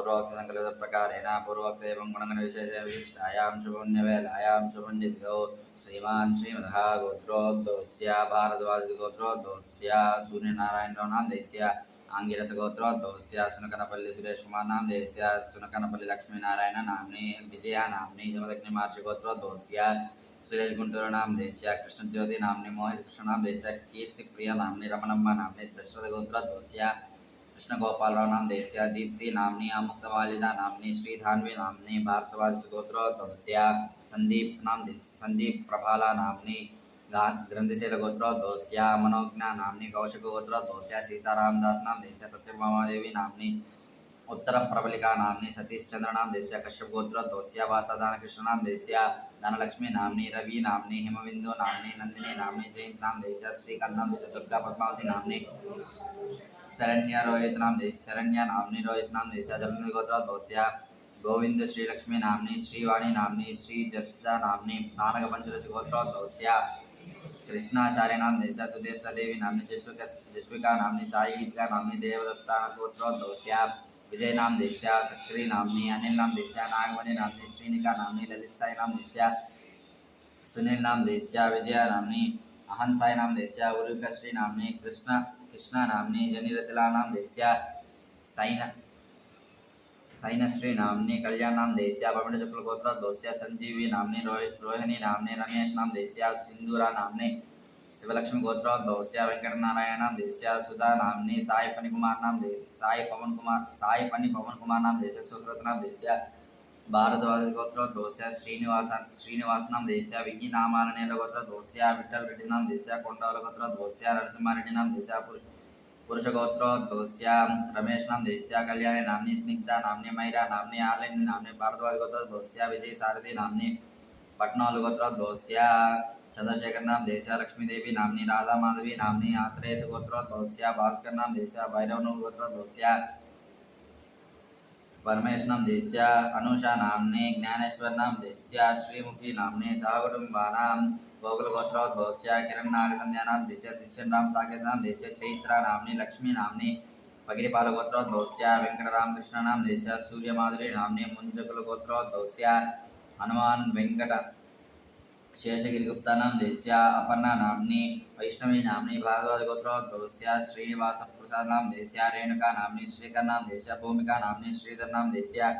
पूर्वोक्त संकल्पित प्रकारेण पूर्वोक्त एवं गुणगण विशेष विशिष्टायां शुभन्यवेलायां शुभन्यतिथौ श्रीमान् श्रीमदः गोत्रोद्भवस्य भारद्वाजगोत्रोद्भवस्य सूर्यनारायणराव नामदेस्य आङ्गिरसगोत्रोद्भवस्य सुनकनपल्ली सुरेशकुमार नामदेस्य सुनकनपल्ली लक्ष्मीनारायण नाम्नि विजया नाम्नि जमदग्निमार्चगोत्रोद्भवस्य सुरेश गुंटूर नामदेस्य कृष्णज्योति नाम्नि मोहित कृष्ण नामदेस्य कीर्तिप्रिया नाम्नि रमणम्मा नाम्नि दशरथ गोत्रोद्भवस्य कृष्णगोपालराव नामदेस्य दीप्ति नाम्नि अमुक्तमालिदा नाम्नि श्रीधान्वी नाम्नि भारद्वाज गोत्रोद्भवस्य संदीप प्रभाला नाम्नि ग्रंथिशैल गोत्रोद्भवस्य मनोज्ञा नाम्नि कौशिक गोत्रोद्भवस्य सीतारामदास नामदेस्य सत्यभामादेवी नाम्नि उत्तर प्रबलिका नाम्नि सतीश चंद्र नामदेस्य कश्यप गोत्रोद्भवस्य वासदान कृष्ण नामदेस्य धनलक्ष्मी नाम्नि रवि नाम्नि हिमबिंदु नाम्नि नंदिनी नाम्नि जयंत नामदेस्य श्रीकांत नामदेस्य दुर्गा पद्मावती नाम्नि शरण्य नाम्नि रोहित नामदेस्य जलंधर गोत्रोद्भवस्य गोविंद श्रीलक्ष्मी नाम्नि श्रीवाणी नाम्नि श्री जर्षिता नाम्नि सानक पंचरच गोत्रोद्भवस्य कृष्णाचार्य नामदेस्य सुदेष्टा देवी नाम्नि जस्विका नाम्नि साई गीतिका नाम्नि देवदत्ता गोत्रोद्भवस्य विजय नामदेस्य सक्री नाम्नि अनिल नामदेस्य नागमणि नाम्नि श्रीनिका नाम्नि ललित साई नामदेस्य सुनील नामदेस्य विजया नाम्नि अहन साई नामदेस्य उरुकश्री नाम्नि कृष्ण नाम्नि जनिरतिला नामदेस्य सैनश्री नाम्नि कल्याण नामदेस्य भवनचक्र गोत्रोद्भवस्य संजीवी नाम्नि रोहिणी नाम्नि रमेश नामदेस्य सिंधूरा नाम्नि शिवलक्ष्मी गोत्रोद्भवस्य वेंकटनारायण नामदेस्य सुधा नाम्नि साई फनी पवन कुमार नामदेस्य सुकृत नामदेस्य भारद्वाज गोत्रोद्भवस्य श्रीनिवास नामदेस्य विज्ञ नामालनेल गोत्रोद्भवस्य विठ्ठल रेड्डी नामदेस्य कोंडाल गोत्रोद्भवस्य नरसिंहारेड्डी नामदेस्य पुरुष गोत्रोद्भवस्य रमेश नामदेस्य कल्याणी नाम्नि स्निग्धा नाम्नि मैरा नाम्नि आलिनी नाम्नि भारद्वाज गोत्रोद्भवस्य विजय सारथी नाम्नि पट्नाल गोत्रोद्भवस्य चंद्रशेखर नामदेस्य लक्ष्मीदेवी नाम्नि राधा माधवी नाम्नि आत्रेय गोत्रोद्भवस्य भास्कर नामदेस्य भैरव गोत्रोद्भवस्य परमेश नामदेस्य अनुषा नाम्नि ज्ञानेश्वर नामदेस्य श्रीमुखी नाम्नि सहकुटुम्बानां गोकुल गोत्रोद्भवस्य किरण नागसंध्या नामदेस्य तिष्यन राम साकेत नामदेस्य चैत्रा नाम्नि लक्ष्मी नाम्नि पगिरिपाल गोत्रोद्भवस्य वेंकटरामकृष्ण नामदेस्य सूर्यमाधुरी नाम्नि मुंजकुल गोत्रोद्भवस्य हनुमान वेंकट शेषगिरिगुप्ता नामदेस्य अपर्णा नाम्नि वैष्णवी नाम्नि भारद्वाज गोत्रोद्भवस्य श्रीनिवास प्रसाद नामदेस्य रेणुका नाम्नि श्रीकर नामदेस्य भूमिका नाम्नि श्रीधर नामदेस्य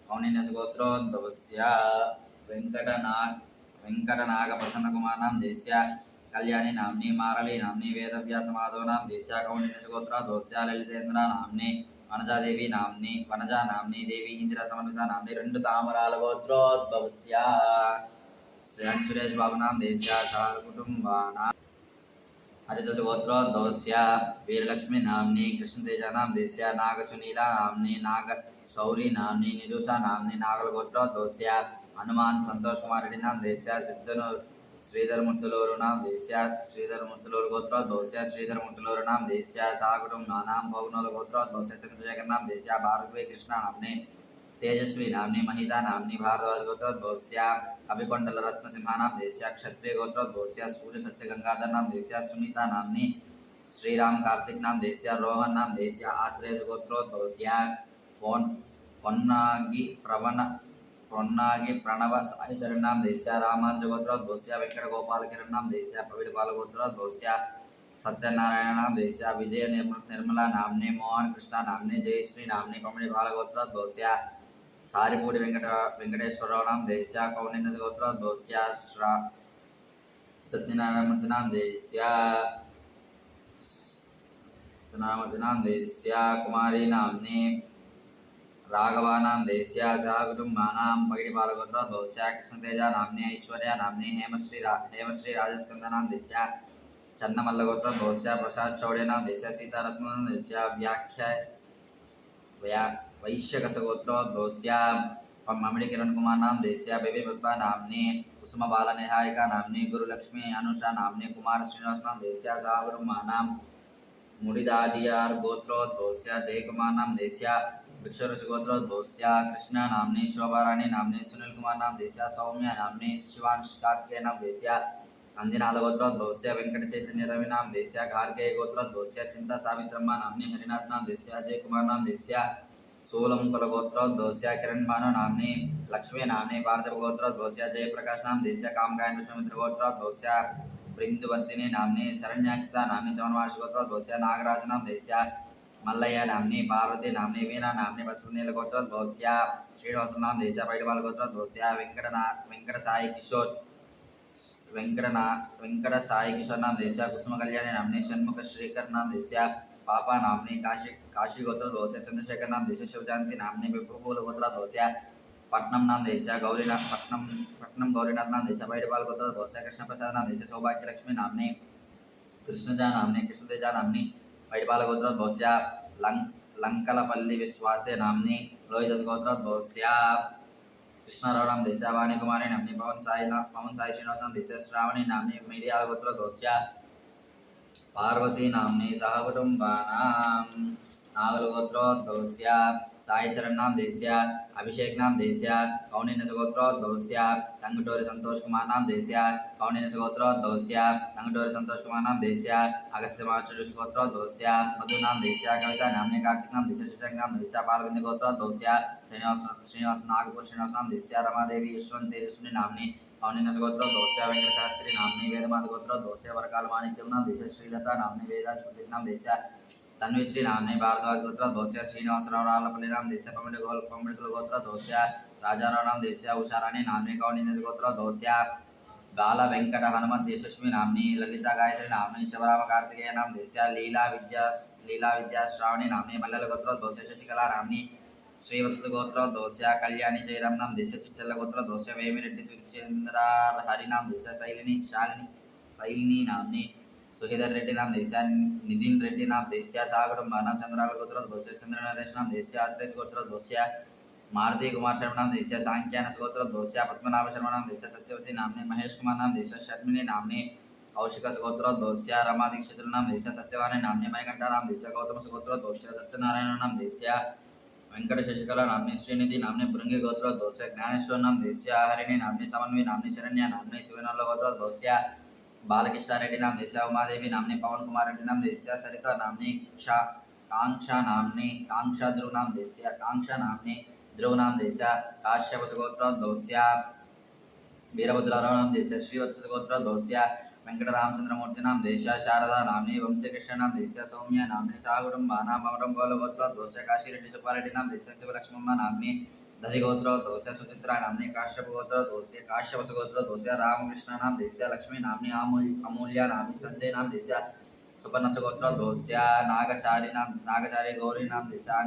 कौंडिन्यस गोत्रोद्भवस्य वेंकटनाग प्रसन्न कुमार नामदेस्य कल्याणी नाम्नि मारली नाम्नि वेदव्यास माधव नामदेस्य कौंडिन्यस गोत्रोद्भवस्य ललितेन्द्र नाम्नि वनजा नाम्नि देवी इंदिरा समन्विता नाम्नि रेंडु तामराल गोत्रोद्भवस्य श्री सुरेश बाबू नामदेस्य सहकुटुम्बानां हरिदस गोत्रोद्भवस्य वीरलक्ष्मी नाम्नि कृष्णतेज नामदेस्य नागसुनीला नाम्नि नागशौरी नाम्नि निरुषा नाम्नि नागल गोत्रोद्भवस्य हनुमान संतोष कुमार रेड्डी नामदेस्य सिद्धनूर श्रीधरमूर्तिलोरु नामदेस्य श्रीधरमूर्तिलोरु गोत्रोद्भवस्य श्रीधरमूर्तिलोरु नामदेस्य सहकुटुम्बानां भौगनोल गोत्रोद्भवस्य चंद्रशेखर नामदेस्य भारद्वे कृष्ण नाम्नि तेजस्वी नाम्नि महिता नाम्नि भारद्वाज गोत्रोद्भवस्य अभिकोंडल रत्नसिंह नामदेस्य क्षत्रिय गोत्रोद्भवस्य सूर्य सत्य गंगाधर नामदेस्य सुनीता नाम्नि श्रीराम कार्तिक नामदेस्य रोहन नामदेस्य आत्रेय गोत्रोद्भवस्य पोन्नागी प्रणव साईचरण नामदेस्य रामानुज गोत्रोद्भवस्य वेंकट गोपाल किरण नामदेस्य प्रवीणपाल गोत्रोद्भवस्य सत्यनारायण नामदेस्य विजय निर्मला नाम्नि मोहन कृष्ण नाम्नि जयश्री नाम्नि पमणिपाल गोत्रोद्भवस्य सारिपूడి वेंकटेश्वरराव नामदेस्य कौंडिन्यस गोत्रोद्भवस्य सत्यनारायणमूर्ति नामदेस्य कुमारी नाम्नि राघवा नामदेस्य सहकुटुम्बानां पगिडिपाल गोत्रोद्भवस्य कृष्णतेज नाम्नि ऐश्वर्या नाम्नि हेमश्री राजस्कंद नामदेस्य चन्नमल्ल गोत्रोद्भवस्य प्रसाद चौड़े नामदेस्य सीतारत्न नामदेस्य वैश्यकस गोत्रोद्भवस्य ममिड़ी किरण कुमार नामदेस्य बेबी पद्मा नाम्नि कुसुम बाल निहारिका नाम्नि गुरुलक्ष्मी अनुषा नाम्नि कुमार श्रीनिवास नामदेस्य सहकुटुम्बानां मुडिदादियार गोत्रोद्भवस्य जयकुमार नामदेस्य भिक्षुरुचि गोत्रोद्भवस्य कृष्णा नाम्नि शोभाराणी नाम्नि सुनील कुमार नामदेस्य सौम्या नाम्नि शिवांश कार्तिकेय नामदेस्य अंजनाल गोत्रोद्भवस्य वेंकट चैतन्य रवि नामदेस्य गार्गेय गोत्रोद्भवस्य चिंता सावित्रम्मा नाम्नि हरिनाथ नामदेस्य अजय कुमार नामदेस्य सोलमुकुलगोत्रोद्भवस्य किरण्भानु नाम्नि लक्ष्मी नाम्नि पार्थिवगोत्रोद्भवस्य जयप्रकाश नाम देस्य कामकायन विश्वामित्रगोत्रोद्भवस्य बृन्दुवर्तिनी नाम्नि शरण्याक्षिता नाम्नि चौनवार्षिकोत्रोद्भवस्य नागराज नाम देस्य मल्लయ్య नाम्नि पार्वती नाम्नि वीणा नाम्नि पशुनीलगोत्रोद्भवस्य श्रीनिवास नाम देस्य पैडवालगोत्रोद्भवस्य वेंकट साई किशोर वेंकट साई किशोर नाम देस्य कुसुम कल्याणी नाम्नि षण्मुख श्रीकर नाम देस्य पापा नाम्नि काशी गोत्रोद्भवस्य चंद्रशेखर नाम देस्य शिवजांसी नाम्नि विप्रभूल गोत्रोद्भवस्य पट्टनम नाम देस्य गौरीनाथ पट्टनम गौरीनाथ नाम देस्य पैडवाल गोत्रोद्भवस्य कृष्णप्रसाद नाम देस्य सौभाग्यलक्ष्मी नाम्नि कृष्णजा नाम्नि कृष्णतेजा नाम्नि पैडवाल गोत्रोद्भवस्य लंकलपल्ली विश्वाते नाम्नि लोहितस गोत्रोद्भवस्य कृष्णराव नाम देस्य वाणी कुमारी नाम्नि पवन साई श्रीनिवास नाम देस्य श्रावणी नाम्नि मिरियाल गोत्रोद्भवस्य पार्वती नाम्नि सह कुटुंबानां नागलगोत्रोद्भवस्य साई चरण नाम देस्य अभिषेक नाम देस्य कौंडिन्य गोत्रोद्भवस्य तंगटोरी संतोष कुमार नाम देस्य कौंडिन्य गोत्रोद्भवस्य तंगटोरी संतोष कुमार नाम देस्य अगस्त्य माचुरी गोत्रोद्भवस्य मधु नाम देस्य कविता नाम्नि कार्तिक नाम देस्य शशांक नाम देस्य पार्वती गोत्रोद्भवस्य श्रीनिवास नागपुर श्रीनिवास नाम देस्य रमादेवी यशवंत तेजस्विनी नाम्नि कौंडिन्य गोत्रोद्भवस्य वेंकट शास्त्री नाम्नि वेदमात गोत्रोद्भवस्य वरकाल माणिक्यम नाम देस्य श्रीलता नाम्नि वेदांत श्रुति नाम देस्य तन्वीश्री नाम्नि भारद्वाज गोत्रोद्भवस्य श्रीनिवासराव रालपल्ली नाम देस्य पम्मिडिकुल गोत्रोद्भवस्य राजाराव नाम देस्य उषाराणी नाम्नि कौंडिन्य गोत्रोद्भवस्य बाल वेंकट हनुमत यशस्वी नाम्नि ललिता गायत्री नाम्नि शिवराम कार्तिकेय नाम देस्य लीला विद्या श्रावणी नाम्नि मल्लल गोत्रोद्भवस्य शशिकला नाम्नि श्रीवत्स गोत्रोद्भवस्य कल्याणी जयराम नाम देस्य चिट्टल गोत्रोद्भवस्य वेमिरेड्डी सुचेंद्र हरि नाम देस्य शैलिनी नाम्नि सुहिधर रेड्डी नाम देस्य नितिन रेड्डी नाम देस्य सागरंबानां चंद्राल गोत्रोद्भवस्य चंद्रनरेश नाम देस्य अत्रेस गोत्रोद्भवस्य मारुति कुमार शर्मा नाम देस्य सांख्यान गोत्रोद्भवस्य पद्मनाभ शर्मा नाम देस्य सत्यवती नाम्नि महेश कुमार नाम देस्य शर्मिणी नाम्नि कौशिक गोत्रोद्भवस्य रमा दीक्षित नाम देस्य सत्यवाणी नाम्नि मणिकंठ नाम देस्य गौतम गोत्रोद्भवस्य सत्यनारायण नाम देस्य वेंकट शशिकला नाम्नि श्रीनिधि नाम्नि भृंगी गोत्रोद्भवस्य ज्ञानेश्वर नाम देस्य हरिणी नाम्नि समन्वी नाम्नि शरण्य नाम्नि शिवनल गोत्रोद्भवस्य बालकृष्ण रेड्डी नाम देस्य उमादेवी नाम्नि पवन कुमार रेड्डी नाम देस्य सरिता नाम्नि कांक्षा ध्रुव नाम देस्य काश्यप गोत्रोद्भवस्य वीरभद्रराव नाम देस्य श्रीवत्स गोत्रोद्भवस्य वेंकट रामचंद्रमूर्ति नाम देस्य शारदा नाम्नि वंशीकृष्ण नाम देस्य सौम्य नाम्नि साहुकुटुंबानां अमरं गोलगोत्रोद्भवस्य काशीरेड्डी सुब्बारेड्डी नाम देस्य शिवलक्ष्मम्म नाम्नि दधि गोत्रोद्भवस्य सुचित्रा नाम्नि काश्यप गोत्रोद्भवस्य रामकृष्ण नाम देस्य लक्ष्मी नाम्नि अमूल्य नाम्नि संजय नाम देस्य सुपर्ण गोत्रोद्भवस्य नागचारी गौरी नाम देस्य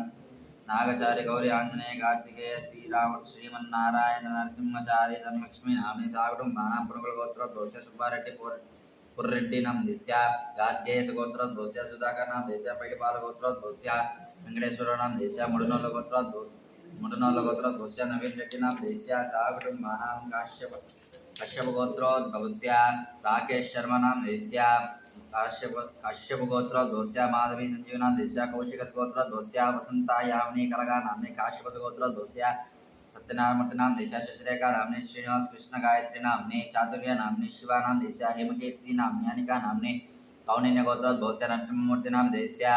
नागचारी गौरी आंजनेय कार्तिकेय श्रीराम श्रीमन्नारायण नरसिंहचारी धनलक्ष्मी नाम्नि साकुटुंबानां पुरुकुल गोत्रोद्भवस्य सुब्बारेड्डी पुर्रेड्डी नाम देस्य गार्गेय गोत्रोद्भवस्य सुधाकर नाम देस्य पैडिपाल गोत्रोद्भवस्य वेंकटेश्वर नाम देस्य मुडनोल गोत्रोद्भवस्य नवीन रेड्डी नाम देस्य साकुटुंबानां कश्यप गोत्रोद्भवस्य राकेश शर्मा नाम देस्य काश्यप गोत्रोद्भवस्य माधवी संजीव नाम देस्य कौशिक गोत्रोद्भवस्य वसंता यामिनी कलगा नाम्नि काश्यप गोत्रोद्भवस्य सत्यनारायणमूर्ति नाम देस्य शशिरेखा नाम्नि श्रीनिवास कृष्ण गायत्री नाम्नि चातुर्य नाम्नि शिवा नाम देस्य हेमकीर्ति नाम्नि अनिका नाम्नि कौंडिन्य गोत्रोद्भवस्य नरसिंहमूर्ति नाम देस्य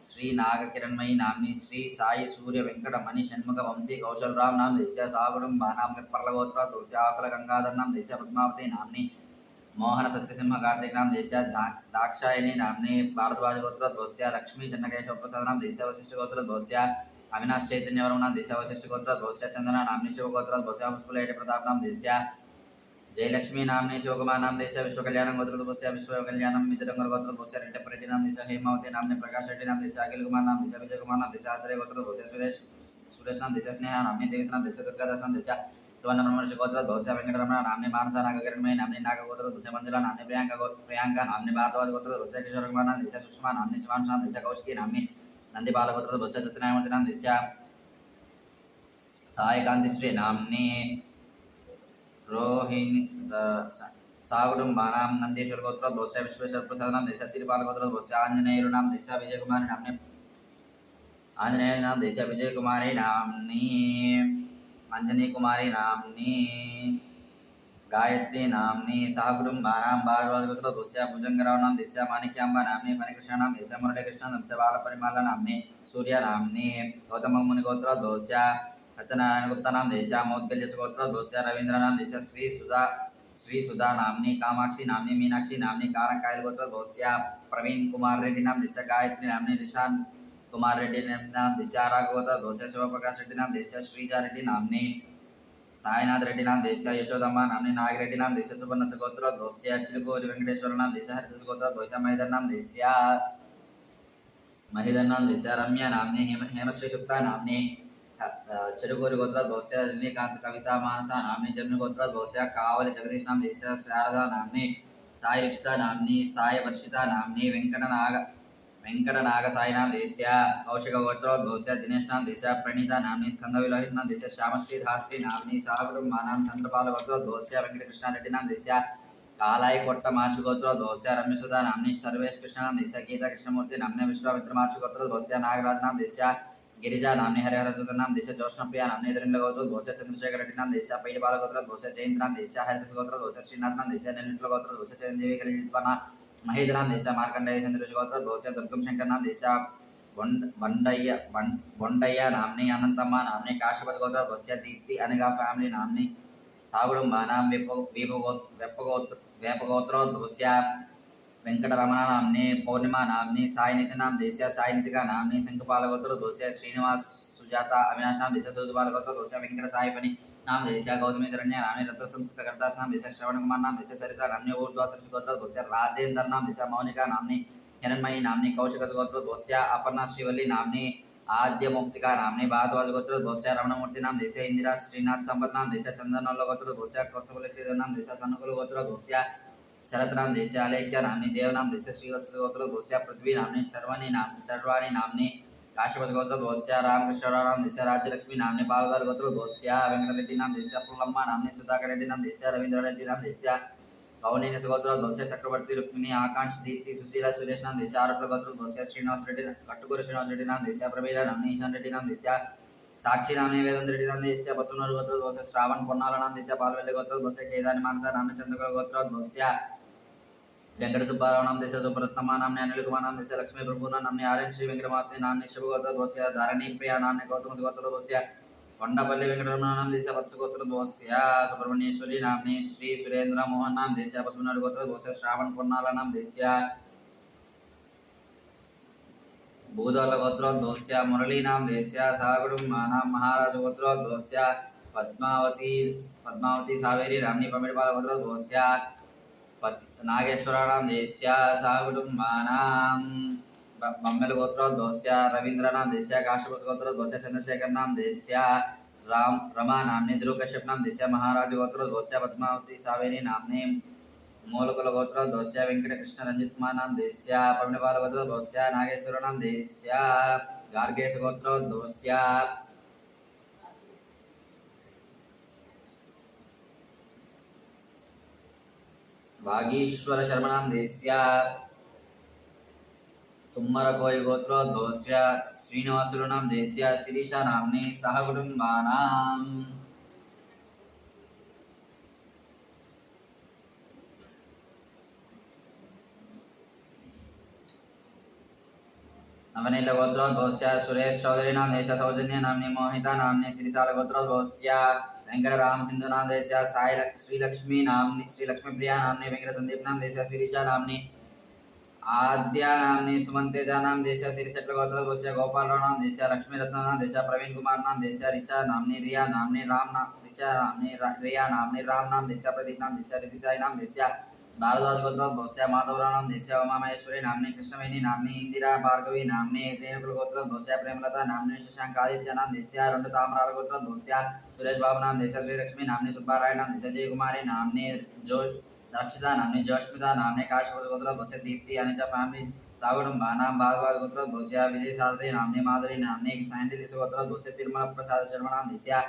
श्री नाग किरणमयी नाम्नि श्री साई सूर्य वेंकट मणि षण्मुख वंशी कौशलराव नाम देस्य सागुटुंबानां पर्ल गोत्रोद्भवस्य आकल गंगाधर नाम देस्य पद्मावती नाम्नि मोहन सत्यसिंह कार्तिक नाम देस्य दाक्षायणी नाम्नि भारद्वाज गोत्रोद्भवस्य लक्ष्मी चन्नकेशव प्रसाद नाम देस्य वशिष्ठ गोत्रोद्भवस्य अविनाश चैतन्यवरम नाम देस्य वशिष्ठ गोत्रोद्भवस्य चंदना नाम्नि शिव गोत्रोद्भवस्य पुष्पलेट प्रताप नाम देस्य जयलक्ष्मी नाम्नि शिवकुमार नाम देस्य विश्वकल्याणं गोत्रोद्भवस्य विश्वकल्याणं मित्रंगर गोत्रोद्भवस्य रेड्डी नाम देस्य हेमावती नाम्नि प्रकाश रेड्डी नाम देस्य अखिल कुमार नाम देस्य विजय कुमार नाम देस्य आत्रेय गोत्रोद्भवस्य सुरेश नाम देस्य स्नेहा नाम्नि देवी नाम देस्य दुर्गादास नाम देस्य सुवर्णब्रह्मर्षि गोत्रोद्भवस्य वेंकटरमण नाम्नि मानसा नागकिरणमयी नाम्नि नाग गोत्रोद्भवस्य मंजुला नाम्नि प्रियांका नाम्नि भारद्वाज गोत्रोद्भवस्य किशोर कुमार नाम देस्य सुषमा नाम्नि शिवांश नाम देस्य कौशिकी नाम्नि नंदी बाल गोत्रोद्भवस्य सत्यनारायणमूर्ति नाम देस्य सायकांति श्री नाम्नि रोहिणी साकुटुंबानां नंदीश्वर गोत्रोद्भवस्य विश्वेश्वर प्रसाद नाम देस्य श्रीपाल गोत्रोद्भवस्य आंजनेय नाम देस्य विजय कुमारी नाम्नि अंजनी कुमारी नाम्नि गायत्री नाम्नी सह कुटुम्बानां भागवतगोत्रोद्भवस्य भुजङ्गरावणां देशस्य माणिक्याम्बा नाम्नी फणिकृष्णानां देशस्य मुरलीकृष्णां देशस्य बालपरिमल नाम्नी सूर्य नाम्नी गौतममुनिगोत्रोद्भवस्य सत्यनारायणगुप्तानां देशस्य मौद्गल्यस्य गोत्रोद्भवस्य रवीन्द्रनां देशस्य श्रीसुधा नाम्नी कामाक्षी नाम्नी मीनाक्षी नाम्नी कारंकायल गोत्रोद्भवस्य प्रवीण कुमार रेड्डी नाम देशस्य गायत्री नाम्नी निशांत कुमार रेड्डी नाम देशस्य राघवोत्रोद्भवस्य शिवप्रकाश रेड्डी नाम देशस्य श्रीजा रेड्डी नाम्नी साईनाथ रेड्डी नाम देशस्य यशोदम्मा नाम्नी नागरेड्डी नाम देशस्य सुवर्णस्य गोत्रोद्भवस्य चिलकूरि वेंकटेश्वर नाम देशस्य हरिदास गोत्रोद्भवस्य महिधर नाम देशस्य रम्या नाम्नी हेमश्री सुक्ता नाम्नी चिरुकूरि गोत्रोद्भवस्य रजनीकांत कविता मानसा नाम्नी जन्म गोत्रोद्भवस्य कावली जगदीश नाम देशस्य शारदा नाम्नी साई रक्षिता नाम्नी साई वर्षिता नाम्नी वेंकटनाग साई नाम देशस्य कौशिक गोत्रोद्भवस्य दिनेश नाम देशस्य प्रणीता नाम्नी स्कंदविलोहित नाम देशस्य श्यामश्री धात्री नाम्नी साहकुटुम्बानां चंद्रपाल गोत्रोद्भवस्य वेंकटकृष्ण रेड्डी नाम देशस्य कालाई कोट्ट मार्च गोत्रोद्भवस्य रम्यसुधा नाम्नी सर्वेश कृष्ण नाम देशस्य गीता कृष्णमूर्ति नाम्नी विश्वामित्र मार्च गोत्रोद्भवस्य नागराज नाम देशस्य गिरिजा नाम्नी हरिहर सुंदर नाम देशस्य जोष्णप्रिया नाम्नी धरिंद्र गोत्रोद्भवस्य चंद्रशेखर रेड्डी नाम देशस्य पैलबाल गोत्रोद्भवस्य जयंत नाम देशस्य हरिदास गोत्रोद्भवस्य श्रीनाथ नाम देशस्य नेल्लिट्ल गोत्रोद्भवस्य चिरंजीवी कलिपना महेंद्र नाम देशस्य मार्कंडेय चंद्रश गोत्रोद्भवस्य दुर्गम शंकर नाम देशस्य बंडయ్య नाम्नी अनंतम्मा नाम्नी काश्यप गोत्रोद्भवस्य दीप्ति अनगा फैमिली नाम्नी सागुडुम्बानां वेपगोत्रोद्भवस्य वेंकटरमण नाम्नी पौर्णिमा नाम्नी साईनिधि नाम देशस्य साईनिधिका नाम्नी शंखपाल गोत्रोद्भवस्य श्रीनिवास सुजाता अविनाश नाम देशस्य सूदुपाल गोत्रोद्भवस्य वेंकट साई फणि नाम देशस्य गौतमी शरण्य नाम्नी रत्न संस्कृतकर्ता नाम देशस्य श्रवण कुमार नाम देशस्य सरिता नाम्नी ऊर्ध्वासर्ष गोत्रोद्भवस्य राजेंद्र नाम देशस्य मौनिका नाम्नी हिरण्मयी नाम्नी कौशिक गोत्रोद्भवस्य अपर्णा श्रीवल्ली नाम्नी आद्य मुक्तिका नाम्नी भारद्वाज गोत्रोद्भवस्य रमणमूर्ति नाम देशस्य इंदिरा श्रीनाथ संपत नाम देशस्य चंदनोल्ल गोत्रोद्भवस्य कोर्तपल्ली श्रीधर नाम देशस्य सनुकुल गोत्रोद्भवस्य शरद नाम देशस्य अलेख्य नाम्नी देव नाम देशस्य श्रीवत्स गोत्रोद्भवस्य पृथ्वी नाम्नी शर्वाणी नाम्नी काश्यप गोत्रोद्भवस्य रामकृष्णराव नाम देशस्य राज्यलक्ष्मी नाम्नी पालदार गोत्रोद्भवस्य वेंकटरेड्डी नाम देशस्य पुल्लम्मा नाम्नी सुधाकर रेड्डी नाम देशस्य रवींद्र रेड्डी नाम देशस्य कौंडिन्य गोत्रोद्भवस्य चक्रवर्ती रुक्मिणी आकांक्ष दीप्ति सुशीला सुरेश नाम देशस्य आरोपी गोत्रोद्भवस्य श्रीनिवास रेड्डी कट्टुकूरि श्रीनिवास रेड्डी नाम देशस्य प्रवीला नाम्नी ईशान रेड्डी नाम देशस्य साक्षी नाम्नी वेदांत रेड्डी नाम देशस्य बसवनूर गोत्रोद्भवस्य श्रावण पोन्नाल नाम देशस्य पालवेल्ली गोत्रोद्भवस्य केदानी मानसा नाम्नी चंद्रकला गोत्रोद्भवस्य वेंकट सुब्बाराव नाम देशस्य सुब्रत्नम्मा नाम्नी अनिल कुमार नाम देशस्य लक्ष्मी प्रपूर्णा नाम्नी आर्यन श्री वेंकटमारुति नाम्नी शिव गोत्रोद्भवस्य धारणी प्रिया नाम्नी गौतम गोत्रोद्भवस्य కొండపల్లి వెంకటరమణ నామ దేశ వత్స గోత్రోద్భవस्य సుబ్రహ్మణ్యేశ్వరి నామ్ని శ్రీ సురేంద్ర మోహన్ నామ దేశ పసుపునాడు గోత్రోద్భవस्य శ్రావణ పొన్నాల నామ దేశ భూదల గోత్రోద్భవस्य మురళీ నామ దేశ సాగడుమానాం మహారాజ గోత్రోద్భవस्य పద్మావతి సావేరి నామ్ని పమిడిపాల గోత్రోద్భవस्य నాగేశ్వర నామ దేశ సాగడుమానాం बम्मेल गोत्रोद्भवस्य रवींद्र नाम देशस्य काश्यप गोत्रोद्भवस्य चंद्रशेखर नाम देशस्य रमा नाम्नी ध्रुव कश्यप नाम देशस्य महाराज गोत्रोद्भवस्य पद्मावती सावेरी नाम्नी मूलकुल गोत्रोद्भवस्य वेंकटकृष्ण रंजित कुमार नाम देशस्य पमिडिपाल गोत्रोद्भवस्य नागेश्वर नाम देशस्य गार्गेश गोत्रोद्भवस्य वागीश्वर शर्मा नाम देशस्य तुम्मरकोई गोत्रोद्भवस्य श्रीनिवासुलु नाम देशस्य शिरीषा नाम्नी सह कुटुम्बानां नवनील गोत्रोद्भवस्य सुरेश चौधरी नाम देशस्य सौजन्य नाम्नी मोहिता नाम्नी श्रीशाल गोत्रोद्भवस्य वेंकटराम सिंधु नाम देशस्य साई श्रीलक्ष्मी नाम्नी श्रीलक्ष्मी प्रिया नाम्नी वेंकट संदीप नाम देशस्य शिरीषा नाम्नी आद्या नाम्नी सुमंतेजा नाम देशस्य श्रीशट्ल गोत्रोद्भवस्य गोपालराव नाम देशस्य लक्ष्मी रत्न नाम देशस्य प्रवीण कुमार नाम देशस्य रिचा नाम्नी रिया नाम्नी राम नाम देशस्य प्रदीप नाम देशस्य रिद्धि साई नाम देशस्य भारद्वाज गोत्रोद्भवस्य माधवराव नाम देशस्य उमा महेश्वरी नाम्नी कृष्णवेणी नाम्नी इंदिरा भार्गवी नाम्नी रेणुकुल गोत्रोद्भवस्य प्रेमलता नाम्नी शशांक आदित्य नाम देशस्य रंडु ताम्राल गोत्रोद्भवस्य सुरेश बाबू नाम देशस्य श्रीलक्ष्मी नाम्नी सुब्बाराय नाम देशस्य जयकुमारी नाम्नी रक्षिता नाम्नी जोष्मिता नाम्नी काश्यप गोत्रोद्भवस्य दीप्ति अनुजा फैमिली सागुडुम्बानां भारद्वाज गोत्रोद्भवस्य विजय सारथी नाम्नी माधुरी नाम्नी साइंटिलिस गोत्रोद्भवस्य तिरुमल प्रसाद शर्मा नाम देशस्य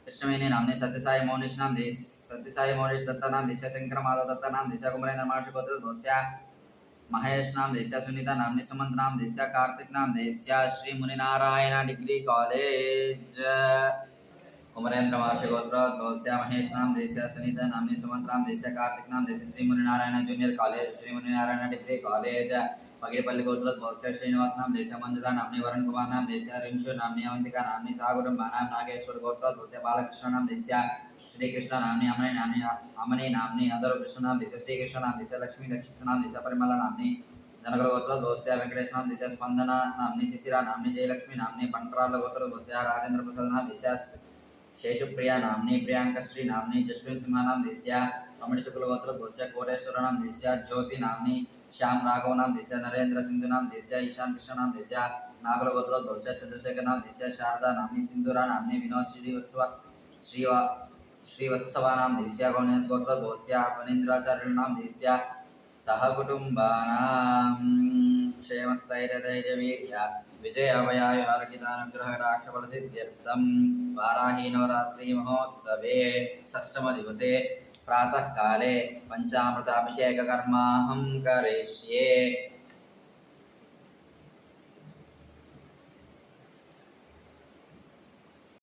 कृष्णवेणी नाम्नी सत्यसाई मौनीश दत्त नाम देशस्य शंकर माधव दत्त नाम देशस्य कुमरेन्द्र महर्षि गोत्रोद्भवस्य महेश नाम देशस्य सुनीता नाम्नी सुमंत नाम देशस्य कार्तिक नाम देशस्य श्री मुनिनारायण डिग्री कॉलेज उमरेन्द्र महर्षि गोत्रोद्भवस्य महेश नाम देस्य सुनीता नामनी सुमंत नाम देस्य कार्तिक नाम देस्य Shri Muninarayana junior college Shri Muninarayana degree college Magidapalli गोत्रोद्भवस्य श्रीनिवास नाम देस्य मंजुला नामनी वरुण कुमार नाम देस्य रिंशु नामनी अवंतिका नामनी सागुटुंबा नाम नागेश्वर गोत्रोद्भवस्य बालकृष्ण नाम देस्य श्री कृष्ण नामनी अमनी नामनी अदर कृष्ण नाम देस्य श्री कृष्ण नाम देस्य लक्ष्मी दक्षिण नाम देस्य परिमल नामनी जनगल गोत्रोद्भवस्य वेंकटेश नाम देस्य स्पंदना नामनी शिशिरा नामनी जयलक्ष्मी नामनी पंटराल गोत्रोद्भवस्य राजेंद्र प्रसाद नाम देस्य शेषुप्रिया नामनी प्रियांकश्री नामनी जस्विन सिंह नाम देस्य अमृत शुक्ल गोत्रोद्भवस्य कोटेश्वर नाम देस्य ज्योति नामनी श्याम राघव नाम देस्य नरेंद्र सिंधु नाम देस्य ईशान कृष्ण नाम देस्य नागल गोत्रोद्भवस्य चंद्रशेखर नाम देस्य शारदा नामनी सिंधुरा नामनी विनोद श्रीवत्सवा नाम देस्य गणेश गोत्रोद्भवस्य फणीन्द्राचार्य नाम देस्य सहकुटुंबानां क्षेमस्थैर्यधैर्यवीर्य विजयावयायुहारकितानुग्रहटाक्षफलसिद्ध्यर्थं वाराही नवरात्रि महोत्सवे षष्ठमदिवसे प्रातः काले पंचामृताभिषेककर्माहं करिष्ये।